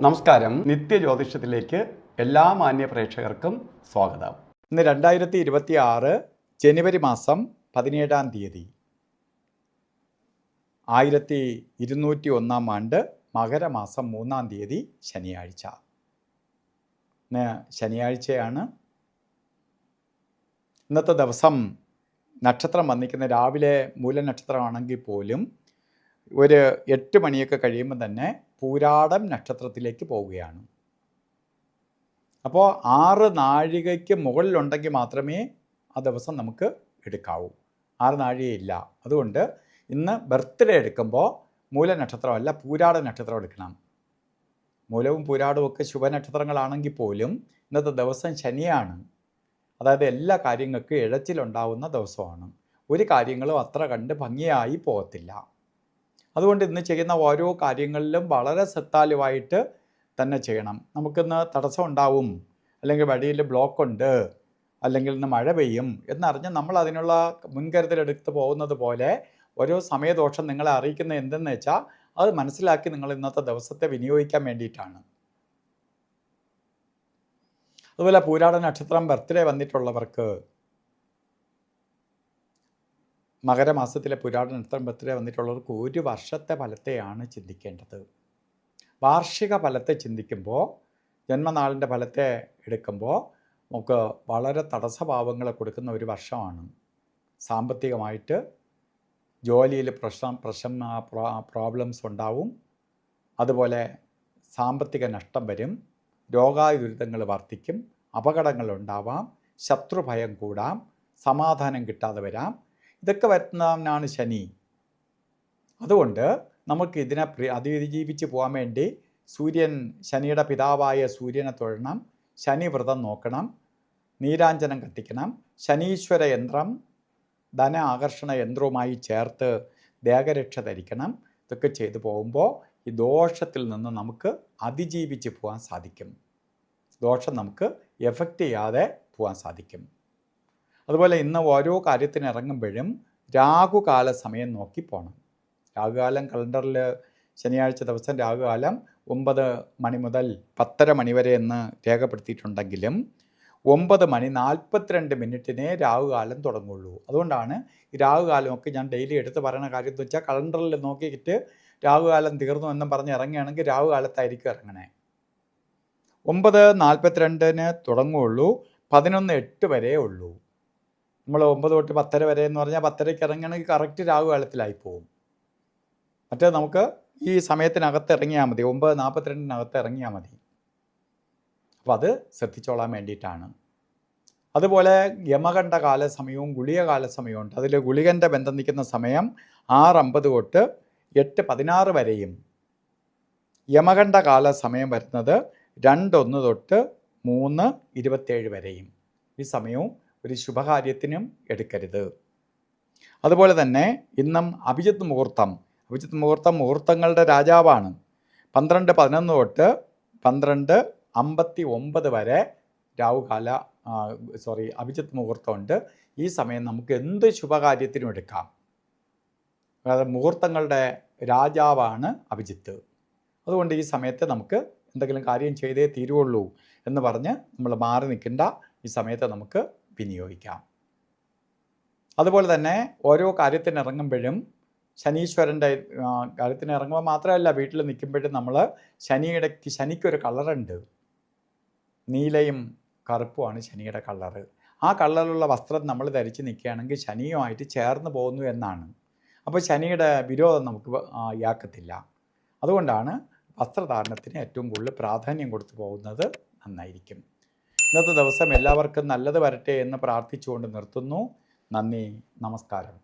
നമസ്കാരം. നിത്യജ്യോതിഷത്തിലേക്ക് എല്ലാ മാന്യ പ്രേക്ഷകർക്കും സ്വാഗതം. ഇന്ന് 2026 ജനുവരി മാസം 17-ാം തീയതി 1201 ആണ്ട് മകരമാസം 3-ാം തീയതി ശനിയാഴ്ച. ഇന്ന് ശനിയാഴ്ചയാണ്. ഇന്നത്തെ ദിവസം നക്ഷത്രം വന്നിരിക്കുന്ന രാവിലെ മൂലനക്ഷത്രമാണെങ്കിൽ പോലും ഒരു 8 മണിയൊക്കെ കഴിയുമ്പോൾ തന്നെ പൂരാടം നക്ഷത്രത്തിലേക്ക് പോവുകയാണ്. അപ്പോൾ 6 നാഴികയ്ക്ക് മുകളിലുണ്ടെങ്കിൽ മാത്രമേ ആ ദിവസം നമുക്ക് എടുക്കാവൂ. 6 നാഴികയില്ല. അതുകൊണ്ട് ഇന്ന് ബർത്ത്ഡേ എടുക്കുമ്പോൾ മൂലനക്ഷത്രമല്ല പൂരാട നക്ഷത്രം എടുക്കണം. മൂലവും പൂരാടവും ഒക്കെ ശുഭനക്ഷത്രങ്ങളാണെങ്കിൽ പോലും ഇന്നത്തെ ദിവസം ശനിയാണ്. അതായത് എല്ലാ കാര്യങ്ങൾക്കും ഇഴച്ചിലുണ്ടാവുന്ന ദിവസമാണ്. ഒരു കാര്യങ്ങളും അത്ര കണ്ട് ഭംഗിയായി പോകത്തില്ല. അതുകൊണ്ട് ഇന്ന് ചെയ്യുന്ന ഓരോ കാര്യങ്ങളിലും വളരെ ശ്രദ്ധാലുവായിട്ട് തന്നെ ചെയ്യണം. നമുക്കിന്ന് തടസ്സം ഉണ്ടാവും, അല്ലെങ്കിൽ വഴിയിൽ ബ്ലോക്കുണ്ട്, അല്ലെങ്കിൽ ഇന്ന് മഴ പെയ്യും എന്നറിഞ്ഞ് നമ്മൾ അതിനുള്ള മുൻകരുതലെടുത്ത് പോകുന്നത് പോലെ ഓരോ സമയദോഷം നിങ്ങളെ അറിയിക്കുന്നത് എന്തെന്ന് വെച്ചാൽ അത് മനസ്സിലാക്കി നിങ്ങൾ ഇന്നത്തെ ദിവസത്തെ വിനിയോഗിക്കാൻ വേണ്ടിയിട്ടാണ്. അതുപോലെ പൂരാട നക്ഷത്രം ബർത്ത്ഡേ വന്നിട്ടുള്ളവർക്ക്, മകരമാസത്തിലെ പൂരാട നക്ഷത്രം ബർത്ത്ഡേ വന്നിട്ടുള്ളവർക്ക് ഒരു വർഷത്തെ ഫലത്തെയാണ് ചിന്തിക്കേണ്ടത്. വാർഷിക ഫലത്തെ ചിന്തിക്കുമ്പോൾ, ജന്മനാളിൻ്റെ ഫലത്തെ എടുക്കുമ്പോൾ നമുക്ക് വളരെ തടസ്സഭാവങ്ങളെ കൊടുക്കുന്ന ഒരു വർഷമാണ്. സാമ്പത്തികമായിട്ട് ജോലിയിൽ പ്രോബ്ലംസ് ഉണ്ടാവും. അതുപോലെ സാമ്പത്തിക നഷ്ടം വരും, രോഗാതുരിതങ്ങൾ വർദ്ധിക്കും, അപകടങ്ങളുണ്ടാവാം, ശത്രുഭയം കൂടാം, സമാധാനം കിട്ടാതെ വരാം. ഇതൊക്കെ വരുന്നതാണ് ശനി. അതുകൊണ്ട് നമുക്ക് ഇതിനെ അതിജീവിച്ച് പോകാൻ വേണ്ടി ശനിയുടെ പിതാവായ സൂര്യനെ തൊഴണം, ശനി വ്രതം നോക്കണം, നീരാഞ്ജനം കത്തിക്കണം, ശനീശ്വര യന്ത്രം ധന ആകർഷണ യന്ത്രവുമായി ചേർത്ത് ദേഹരക്ഷ ധരിക്കണം. ഇതൊക്കെ ചെയ്തു പോകുമ്പോൾ ഈ ദോഷത്തിൽ നിന്ന് നമുക്ക് അതിജീവിച്ച് പോകാൻ സാധിക്കും. ദോഷം നമുക്ക് എഫക്റ്റ് ചെയ്യാതെ പോകാൻ സാധിക്കും. അതുപോലെ ഇന്ന് ഓരോ കാര്യത്തിന് ഇറങ്ങുമ്പോഴും രാഹുകാല സമയം നോക്കി പോകണം. രാഹുകാലം കലണ്ടറിൽ ശനിയാഴ്ച ദിവസം രാഹുകാലം 9 മണി മുതൽ 10:30 മണി വരെ എന്ന് രേഖപ്പെടുത്തിയിട്ടുണ്ടെങ്കിലും 9:42 രാഹുകാലം തുടങ്ങുള്ളൂ. അതുകൊണ്ടാണ് ഈ രാഹുകാലമൊക്കെ ഞാൻ ഡെയിലി എടുത്ത് പറയുന്ന കാര്യം എന്ന് വെച്ചാൽ കലണ്ടറിൽ നോക്കിയിട്ട് രാഹുകാലം തീർന്നു എന്നും പറഞ്ഞ് ഇറങ്ങുകയാണെങ്കിൽ രാഹുകാലത്തായിരിക്കും ഇറങ്ങണേ. 9:42 തുടങ്ങുള്ളൂ, 11:08 വരെ ഉള്ളൂ. നമ്മൾ 9 തൊട്ട് 10:30 വരെ എന്ന് പറഞ്ഞാൽ 10:30 ഇറങ്ങണമെങ്കിൽ കറക്റ്റ് രാഹുകാലത്തിലായി പോകും. മറ്റേ നമുക്ക് ഈ സമയത്തിനകത്ത് ഇറങ്ങിയാൽ മതി, 9:42 ഇറങ്ങിയാൽ മതി. അപ്പോൾ അത് ശ്രദ്ധിച്ചോളാൻ വേണ്ടിയിട്ടാണ്. അതുപോലെ യമകണ്ഠ കാല സമയവും ഗുളിക കാല സമയവും ഉണ്ട്. അതിൽ ഗുളികൻ്റെ ബന്ധം നിൽക്കുന്ന സമയം 6:50 തൊട്ട് 8:16 വരെയും, യമകണ്ഠ കാല സമയം വരുന്നത് 2:01 തൊട്ട് 3:27 വരെയും. ഈ സമയവും ഒരു ശുഭകാര്യത്തിനും എടുക്കരുത്. അതുപോലെ തന്നെ ഇന്നും അഭിജിത്ത് മുഹൂർത്തം മുഹൂർത്തങ്ങളുടെ രാജാവാണ്. 12:11 തൊട്ട് 12:59 വരെ അഭിജിത്ത് മുഹൂർത്തമുണ്ട്. ഈ സമയം നമുക്ക് എന്ത് ശുഭകാര്യത്തിനും എടുക്കാം. അതായത് മുഹൂർത്തങ്ങളുടെ രാജാവാണ് അഭിജിത്ത്. അതുകൊണ്ട് ഈ സമയത്ത് നമുക്ക് എന്തെങ്കിലും കാര്യം ചെയ്തേ തീരുള്ളൂ എന്ന് പറഞ്ഞ് നമ്മൾ മാറി നിൽക്കേണ്ട. ഈ സമയത്ത് നമുക്ക് വിനിയോഗിക്കാം. അതുപോലെ തന്നെ ഓരോ കാര്യത്തിന് ഇറങ്ങുമ്പോഴും ശനീശ്വരൻ്റെ കാര്യത്തിന് ഇറങ്ങുമ്പോൾ മാത്രമല്ല, വീട്ടിൽ നിൽക്കുമ്പോഴും നമ്മൾ ശനിക്കൊരു കളറുണ്ട്. നീലയും കറുപ്പുമാണ് ശനിയുടെ കളറ്. ആ കളറിലുള്ള വസ്ത്രം നമ്മൾ ധരിച്ച് നിൽക്കുകയാണെങ്കിൽ ശനിയുമായിട്ട് ചേർന്ന് പോകുന്നു എന്നാണ്. അപ്പോൾ ശനിയുടെ വിരോധം നമുക്ക് യാക്കത്തില്ല. അതുകൊണ്ടാണ് വസ്ത്രധാരണത്തിന് ഏറ്റവും കൂടുതൽ പ്രാധാന്യം കൊടുത്തു പോകുന്നത് നന്നായിരിക്കും. ഇന്നത്തെ ദിവസം എല്ലാവർക്കും നല്ലത് വരട്ടെ എന്ന് പ്രാർത്ഥിച്ചുകൊണ്ട് നിർത്തുന്നു. നന്ദി, നമസ്കാരം.